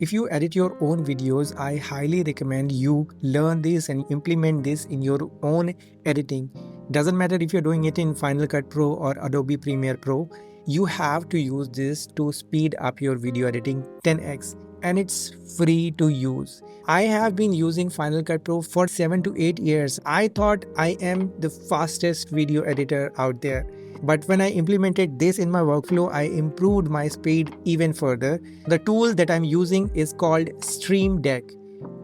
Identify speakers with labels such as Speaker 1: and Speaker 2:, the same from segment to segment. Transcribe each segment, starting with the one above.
Speaker 1: If you edit your own videos, I highly recommend you learn this and implement this in your own editing. Doesn't matter if you're doing it in Final Cut Pro or Adobe Premiere Pro, you have to use this to speed up your video editing 10x, and it's free to use. I have been using Final Cut Pro for 7 to 8 years. I thought I am the fastest video editor out there. But when I implemented this in my workflow, I improved my speed even further. The tool that I'm using is called Stream Deck.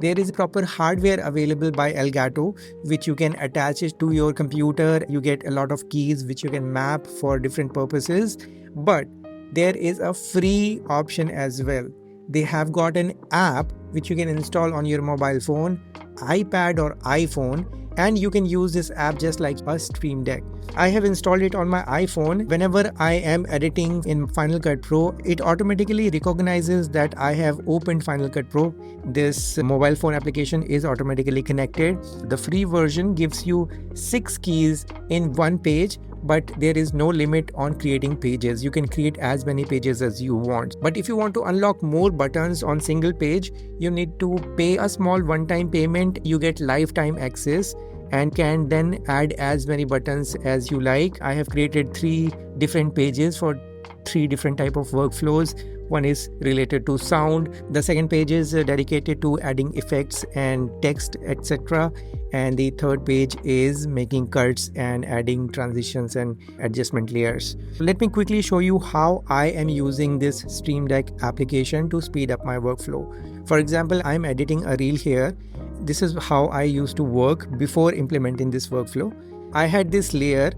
Speaker 1: There is proper hardware available by Elgato, which you can attach it to your computer. You get a lot of keys which you can map for different purposes. But there is a free option as well. They have got an app which you can install on your mobile phone, iPad or iPhone, and you can use this app just like a Stream Deck. I have installed it on my iPhone. Whenever I am editing in Final Cut Pro, it automatically recognizes that I have opened Final Cut Pro. This mobile phone application is automatically connected. The free version gives you 6 keys in one page, but there is no limit on creating pages. You can create as many pages as you want. But if you want to unlock more buttons on single page, you need to pay a small one-time payment. You get lifetime access and can then add as many buttons as you like. I have created 3 different pages for 3 different type of workflows. One is related to sound. The second page is dedicated to adding effects and text, etc. And the third page is making cuts and adding transitions and adjustment layers. Let me quickly show you how I am using this Stream Deck application to speed up my workflow. For example, I'm editing a reel here. This is how I used to work before implementing this workflow. I had this layer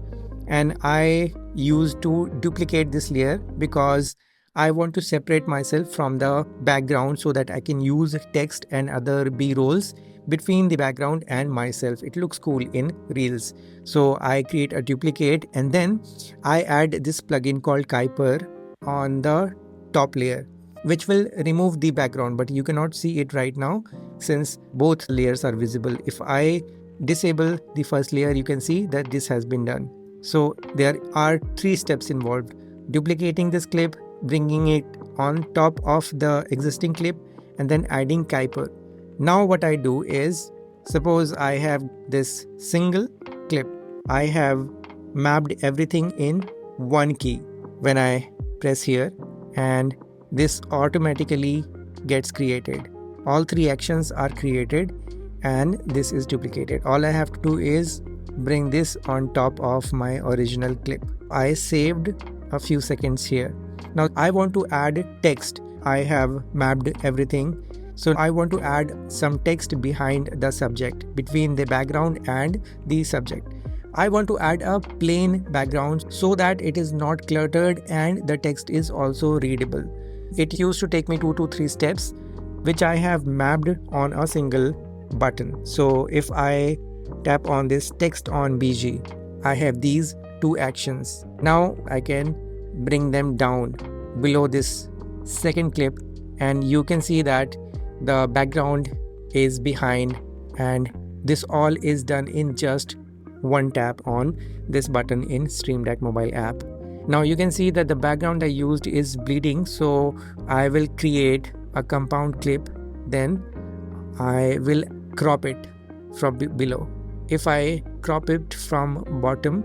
Speaker 1: and I used to duplicate this layer because I want to separate myself from the background so that I can use text and other B-rolls between the background and myself. It looks cool in Reels. So I create a duplicate and then I add this plugin called Kuiper on the top layer, which will remove the background, but you cannot see it right now since both layers are visible. If I disable the first layer, you can see that this has been done. So there are 3 steps involved: duplicating this clip, bringing it on top of the existing clip, and then adding Kuiper. Now what I do is, suppose I have this single clip. I have mapped everything in one key. When I press here, and this automatically gets created. All 3 actions are created and this is duplicated. All I have to do is bring this on top of my original clip. I saved a few seconds here. Now I want to add text. I have mapped everything. So I want to add some text behind the subject, between the background and the subject. I want to add a plain background so that it is not cluttered and the text is also readable. It used to take me 2 to 3 steps, which I have mapped on a single button. So if I tap on this text on BG, I have these 2 actions. Now I can bring them down below this second clip and you can see that the background is behind, and this all is done in just one tap on this button in Stream Deck mobile app. Now you can see that the background I used is bleeding, so I will create a compound clip, then I will crop it from below. If I crop it from bottom,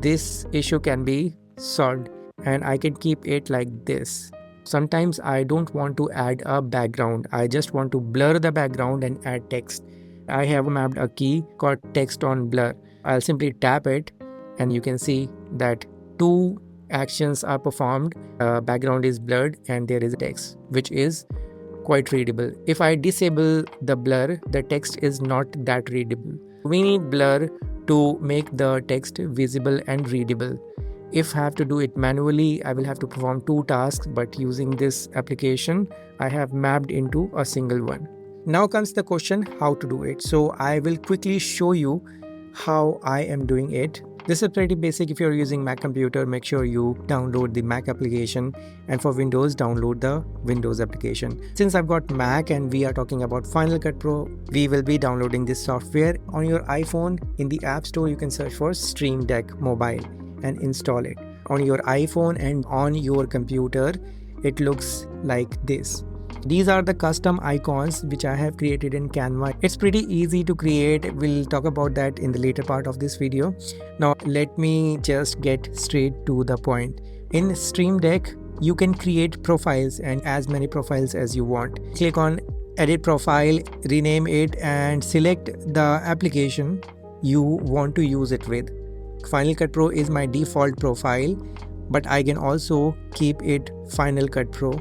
Speaker 1: this issue can be solved and I can keep it like this. Sometimes I don't want to add a background. I just want to blur the background and add text. I have mapped a key called text on blur. I'll simply tap it and you can see that 2 actions are performed. Background is blurred and there is text, which is quite readable. If I disable the blur, the text is not that readable. We need blur to make the text visible and readable. If I have to do it manually, I will have to perform 2 tasks, but using this application, I have mapped into a single one. Now comes the question how to do it. So I will quickly show you how I am doing it. This is pretty basic. If you're using Mac computer, make sure you download the Mac application, and for Windows, download the Windows application. Since I've got Mac and we are talking about Final Cut Pro, we will be downloading this software. On your iPhone, in the App Store, you can search for Stream Deck Mobile and install it. On your iPhone and on your computer, it looks like this. These are the custom icons which I have created in Canva. It's pretty easy to create. We'll talk about that in the later part of this video. Now let me just get straight to the point. In Stream Deck, you can create profiles and as many profiles as you want. Click on edit profile, rename it and select the application you want to use it with. Final Cut Pro is my default profile, but I can also keep it Final Cut Pro.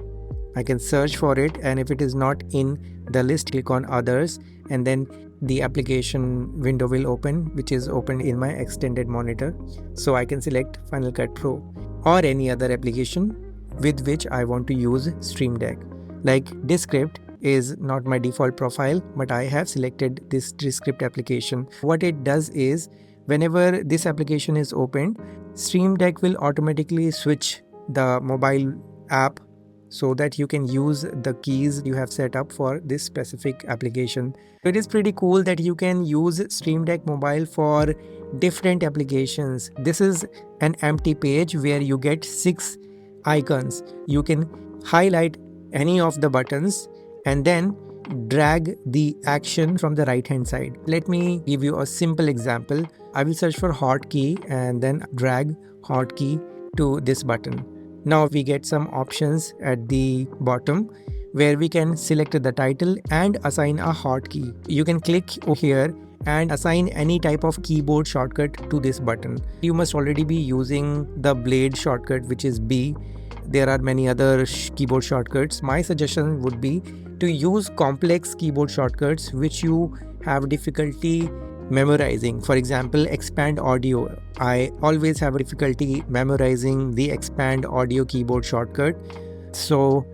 Speaker 1: I can search for it, and if it is not in the list, click on others, and then the application window will open, which is opened in my extended monitor. So I can select Final Cut Pro or any other application with which I want to use Stream Deck. Like Descript is not my default profile, but I have selected this Descript application. What it does is, whenever this application is opened, Stream Deck will automatically switch the mobile app so that you can use the keys you have set up for this specific application. It is pretty cool that you can use Stream Deck Mobile for different applications. This is an empty page where you get 6 icons. You can highlight any of the buttons and then drag the action from the right hand side. Let me give you a simple example. I will search for hotkey and then drag hotkey to this button. Now we get some options at the bottom where we can select the title and assign a hotkey. You can click here and assign any type of keyboard shortcut to this button. You must already be using the blade shortcut, which is B. There are many other keyboard shortcuts. My suggestion would be to use complex keyboard shortcuts which you have difficulty memorizing. For example, expand audio. I always have a difficulty memorizing the expand audio keyboard shortcut. So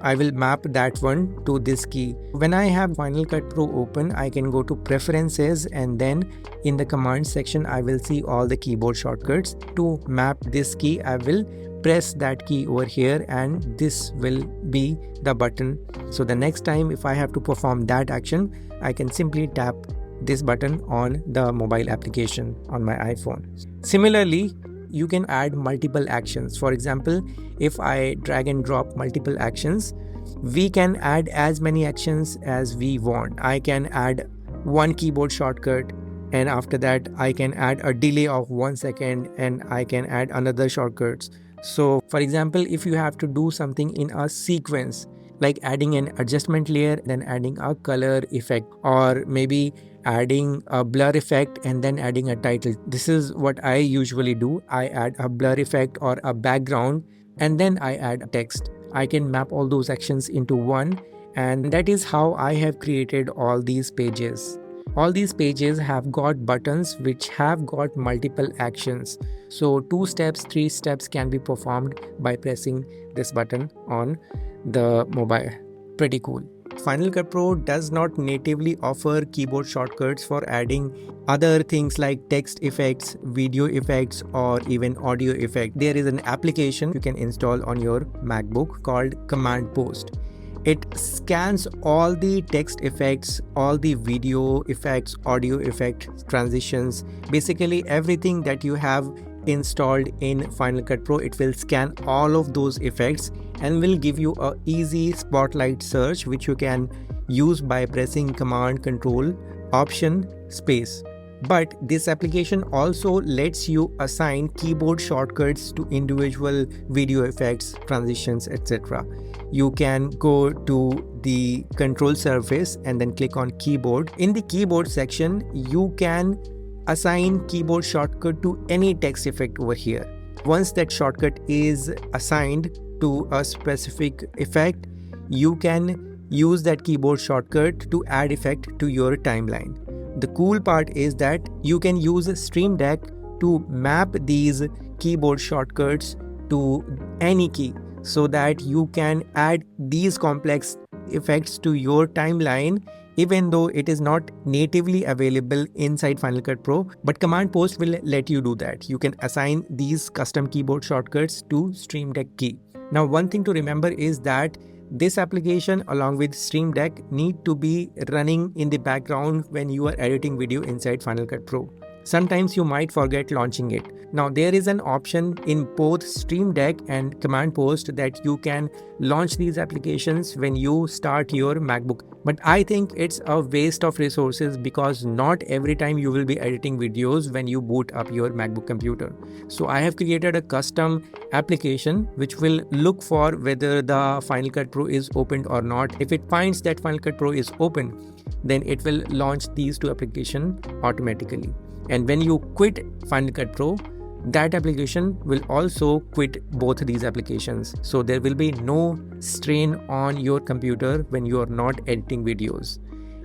Speaker 1: I will map that one to this key. When I have Final Cut Pro open, I can go to preferences and then in the command section, I will see all the keyboard shortcuts. To map this key, I will press that key over here and this will be the button. So the next time if I have to perform that action, I can simply tap this button on the mobile application on my iPhone. Similarly, you can add multiple actions. For example, if I drag and drop multiple actions, we can add as many actions as we want. I can add one keyboard shortcut, and after that I can add a delay of 1 second and I can add another shortcuts. So for example, if you have to do something in a sequence, like adding an adjustment layer, then adding a color effect, or maybe adding a blur effect and then adding a title. This is what I usually do. I add a blur effect or a background and then I add a text. I can map all those actions into one, and that is how I have created all these pages. All these pages have got buttons which have got multiple actions. So 2 steps, 3 steps can be performed by pressing this button on the mobile. Pretty cool. Final Cut Pro does not natively offer keyboard shortcuts for adding other things like text effects, video effects, or even audio effects. There is an application you can install on your MacBook called Command Post. It scans all the text effects, all the video effects, audio effects, transitions, basically everything that you have installed in Final Cut Pro. It will scan all of those effects and will give you a easy spotlight search which you can use by pressing Command Control Option Space. But this application also lets you assign keyboard shortcuts to individual video effects, transitions, etc. You can go to the control surface and then click on keyboard. In the keyboard section, you can assign keyboard shortcut to any text effect over here. Once that shortcut is assigned to a specific effect, you can use that keyboard shortcut to add effect to your timeline. The cool part is that you can use Stream Deck to map these keyboard shortcuts to any key so that you can add these complex effects to your timeline even though it is not natively available inside Final Cut Pro, but Command Post will let you do that. You can assign these custom keyboard shortcuts to Stream Deck key. Now, one thing to remember is that this application along with Stream Deck need to be running in the background when you are editing video inside Final Cut Pro. Sometimes you might forget launching it. Now there is an option in both Stream Deck and Command Post that you can launch these applications when you start your MacBook. But I think it's a waste of resources because not every time you will be editing videos when you boot up your MacBook computer. So I have created a custom application which will look for whether the Final Cut Pro is opened or not. If it finds that Final Cut Pro is open, then it will launch these two applications automatically. And when you quit Final Cut Pro, that application will also quit both these applications. So there will be no strain on your computer when you are not editing videos.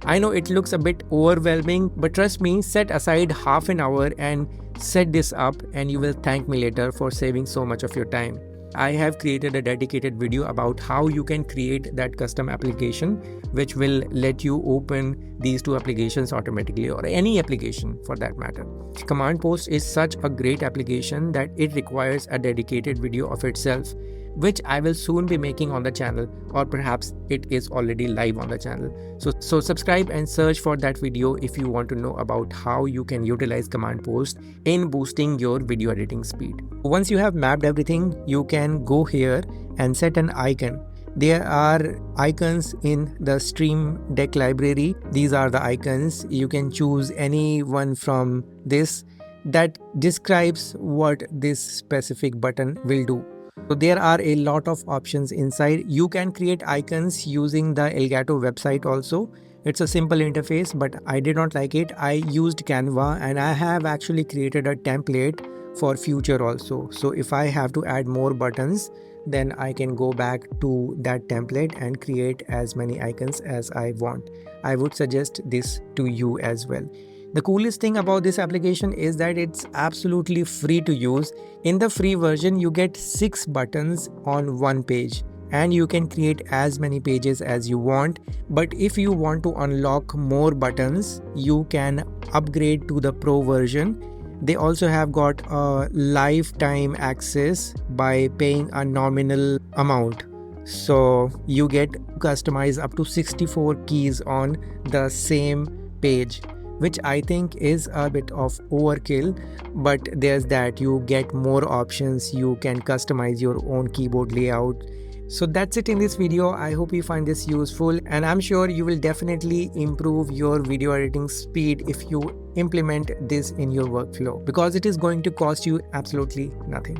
Speaker 1: I know it looks a bit overwhelming, but trust me, set aside half an hour and set this up and you will thank me later for saving so much of your time. I have created a dedicated video about how you can create that custom application which will let you open these two applications automatically, or any application for that matter. Command Post is such a great application that it requires a dedicated video of itself, which I will soon be making on the channel, or perhaps it is already live on the channel. So subscribe and search for that video if you want to know about how you can utilize Command Post in boosting your video editing speed. Once you have mapped everything, you can go here and set an icon. There are icons in the Stream Deck library. These are the icons. You can choose any one from this that describes what this specific button will do. So there are a lot of options inside. You can create icons using the Elgato website also. It's a simple interface, but I did not like it. I used Canva and I have actually created a template for future also. So if I have to add more buttons, then I can go back to that template and create as many icons as I want. I would suggest this to you as well. The coolest thing about this application is that it's absolutely free to use. In the free version, you get 6 buttons on one page and you can create as many pages as you want. But if you want to unlock more buttons, you can upgrade to the Pro version. They also have got a lifetime access by paying a nominal amount. So you get to customize up to 64 keys on the same page, which I think is a bit of overkill, but there's that. You get more options, you can customize your own keyboard layout. So that's it in this video. I hope you find this useful, and I'm sure you will definitely improve your video editing speed if you implement this in your workflow, because it is going to cost you absolutely nothing.